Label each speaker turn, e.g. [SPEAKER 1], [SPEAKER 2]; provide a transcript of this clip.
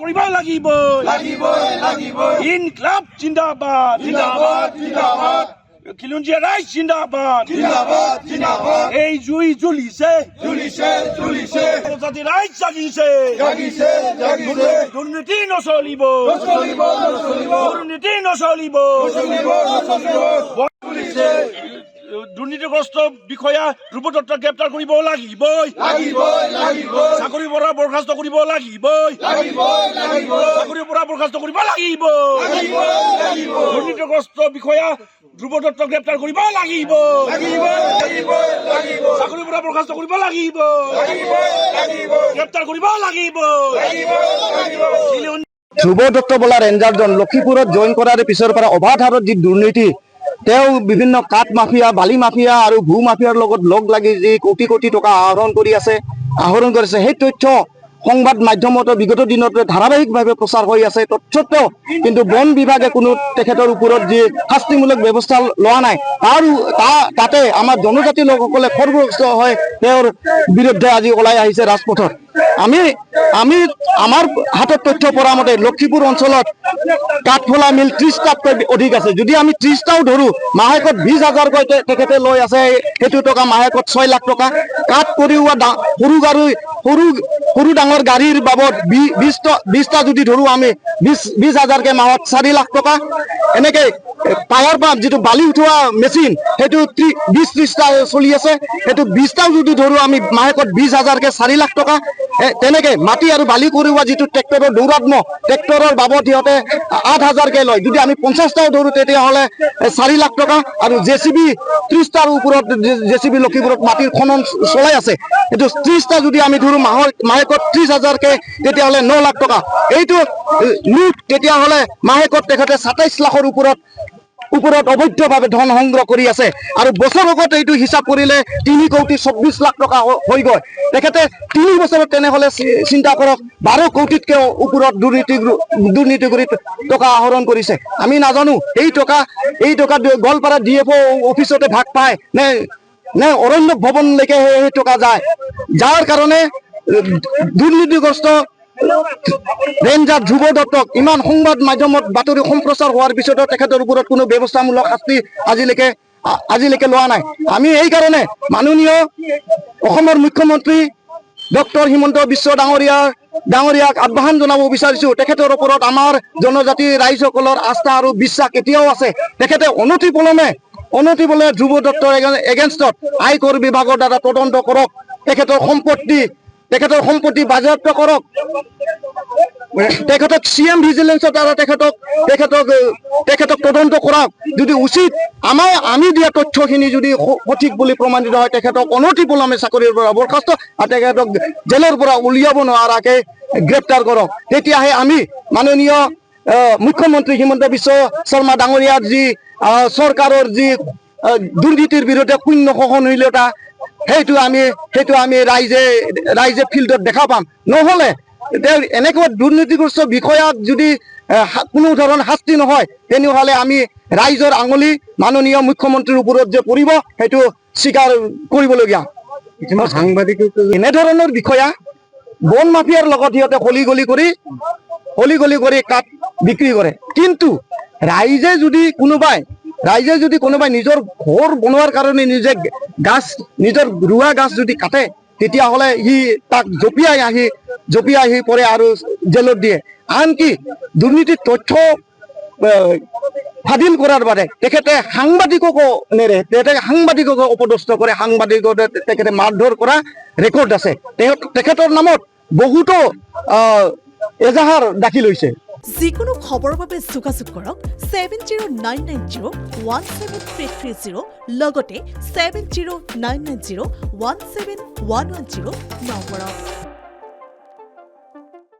[SPEAKER 1] কৰিব লাগিব ইনকলাব জিন্দাবাদ খিলঞ্জীয়া ৰাইজ জিন্দাবাদ এই জুই জ্বলিছে জাতি ৰাইজ জাগিছে দুৰ্নীতি নচলিব দুৰ্নীতিগ্ৰস্ত বিষয়া ধ্ৰুৱ দত্তক গ্ৰেপ্তাৰ কৰিব লাগিবই চাকৰিৰ পৰা বৰখাস্ত কৰিব লাগিবই দুৰ্নীতিগ্ৰস্ত বিষয়া ধ্ৰুৱ দত্তক গ্ৰেপ্তাৰ কৰিব লাগিব চাকৰিৰ পৰা বৰখাস্ত কৰিব লাগিব গ্ৰেপ্তাৰ কৰিব লাগিব
[SPEAKER 2] ধ্ৰুৱ দত্ত বোলা ৰেঞ্জাৰজন লক্ষীপুৰত জইন কৰাৰ পিছৰ পৰা অবাধ হাৰত যি দুৰ্নীতি তেওঁ বিভিন্ন কাঠ মাফিয়া বালি মাফিয়া আৰু ভূ মাফিয়াৰ লগত লগ লাগি যি কোটি কোটি টকা আহৰণ কৰিছে সেই তথ্য সংবাদ মাধ্যমত বিগত দিনত ধাৰাবাহিকভাৱে প্ৰচাৰ হৈ আছে তৎসত্ত্বেও কিন্তু বন বিভাগে কোনো তেখেতৰ ওপৰত যি শাস্তিমূলক ব্যৱস্থা লোৱা নাই তাতে আমাৰ জনজাতি লোকসকলে খৰগ্ৰস্ত হৈ তেওঁৰ বিৰুদ্ধে আজি ওলাই আহিছে ৰাজপথত আমি আমাৰ হাতত তথ্য পৰা মতে লক্ষীপুৰ অঞ্চলত কাঠফলা মিল 30টাতকৈ অধিক আছে যদি আমি 30টাও ধৰো মাহেকত 20,000কৈ তেখেতে লৈ আছে সেইটো টকা মাহেকত 6 লাখ টকা কাঠ কৰিওৱা সৰু ডাঙৰ গাড়ীৰ বাবদ 20টা যদি ধৰো আমি 20,000কে মাহত 4 লাখ টকা এনেকৈ পাৱাৰ পাম্প যিটো বালি উঠোৱা মেচিন সেইটো 20-30টা চলি আছে সেইটো 20টাও যদি ধৰো আমি মাহেকত 20,000কে 4 লাখ টকা তেনেকৈ মাটি আৰু বালি কৰিওৱা যিটো ট্ৰেক্টৰৰ দৌৰাত্ম ট্ৰেক্টৰৰ বাবদ সিহঁতে 8,000কে লয় যদি আমি 50টাও ধৰো তেতিয়াহ'লে 4 লাখ টকা আৰু জেচিবি 30টাৰ ওপৰত জেচিবি লক্ষীপুৰত মাটিৰ খনন চলাই আছে এইটো 30টা যদি আমি ধৰো মাহেকত 30,000কে তেতিয়াহ'লে 9 লাখ টকা এইটো লুট তেতিয়াহ'লে মাহেকত তেখেতে 27 লাখৰ ওপৰত অবৈধভাৱে ধন সংগ্ৰহ কৰি আছে আৰু বছৰকত এইটো হিচাপ কৰিলে 3,24 লাখ টকা হৈ গৈ তেখেতে 3 বছৰত তেনেহ'লে চিন্তা কৰক 12 কোটিতকৈ ওপৰত দুৰ্নীতি কৰি টকা আহৰণ কৰিছে আমি নাজানো এই টকা গোৱালপাৰা DFO অফিচতে ভাগ পায় নে অৰণ্য ভৱনলৈকে সেই টকা যায় যাৰ কাৰণে দুৰ্নীতিগ্ৰস্ত ৰেঞ্জাৰ ধ্ৰুৱ দত্তক ইমান সংবাদ মাধ্যমত বাতৰি সম্প্ৰচাৰ হোৱাৰ পিছতো তেখেতৰ ওপৰত কোনো ব্যৱস্থামূলক শাস্তি আজিলৈকে লোৱা নাই আমি এইকাৰণে মাননীয় অসমৰ মুখ্যমন্ত্ৰী ডক্টৰ হিমন্ত বিশ্ব ডাঙৰীয়াক আহ্বান জনাব বিচাৰিছো তেখেতৰ ওপৰত আমাৰ জনজাতি ৰাইজসকলৰ আস্থা আৰু বিশ্বাস এতিয়াও আছে তেখেতে অনতিপলমে ধ্ৰুৱ দত্তৰ এগেইনষ্টত আয়কৰ বিভাগৰ দ্বাৰা তদন্ত কৰক তেখেতৰ সম্পত্তি বাজেয়াপ্ত কৰক তেখেতক CM ভিজিলেন্সৰ দ্বাৰা তেখেতক তদন্ত কৰক যদি উচিত আমি দিয়া তথ্যখিনি যদি সঠিক বুলি প্ৰমাণিত হয় তেখেতক অনতিপলমে চাকৰিৰ পৰা বৰখাস্ত আৰু তেখেতক জেলৰ পৰা উলিয়াব নোৱাৰাকে গ্ৰেপ্তাৰ কৰক তেতিয়াহে আমি মাননীয় মুখ্যমন্ত্ৰী হিমন্ত বিশ্ব শৰ্মা ডাঙৰীয়াৰ যি চৰকাৰৰ যি দুৰ্নীতিৰ বিৰুদ্ধে শূন্য সহনশীলতা সেইটো আমি ৰাইজে ফিল্ডত দেখা পাম নহ'লে এনেকুৱা দুৰ্নীতিগ্ৰস্ত বিষয়াক যদি কোনো ধৰণৰ শাস্তি নহয় তেনেহ'লে আমি ৰাইজৰ আঙুলি মাননীয় মুখ্যমন্ত্ৰীৰ ওপৰত যে পৰিব সেইটো স্বীকাৰ কৰিবলগীয়া এনেধৰণৰ বিষয়া বন মাফিয়াৰ লগত সিহঁতে হলি গলি কৰি কাঠ বিক্ৰী কৰে কিন্তু ৰাইজে যদি কোনোবাই নিজৰ ঘৰ বনোৱাৰ কাৰণে নিজৰ ৰোৱা গাছ যদি কাটে তেতিয়াহ'লে সি তাক জঁপিয়াই আহি পৰে আৰু জেলত দিয়ে আনকি দুৰ্নীতিৰ তথ্য ফাদিল কৰাৰ বাবে তেখেতে সাংবাদিককো নেৰে সাংবাদিকক অপদস্থ কৰে সাংবাদিকক তেখেতে মাৰধৰ কৰা ৰেকৰ্ড আছে তেখেতৰ নামত বহুতো এজাহাৰ দাখিল হৈছে
[SPEAKER 3] যিকোনো খবৰৰ বাবে যোগাযোগ কৰক 7099017330 লগতে 7099017110 নম্বৰত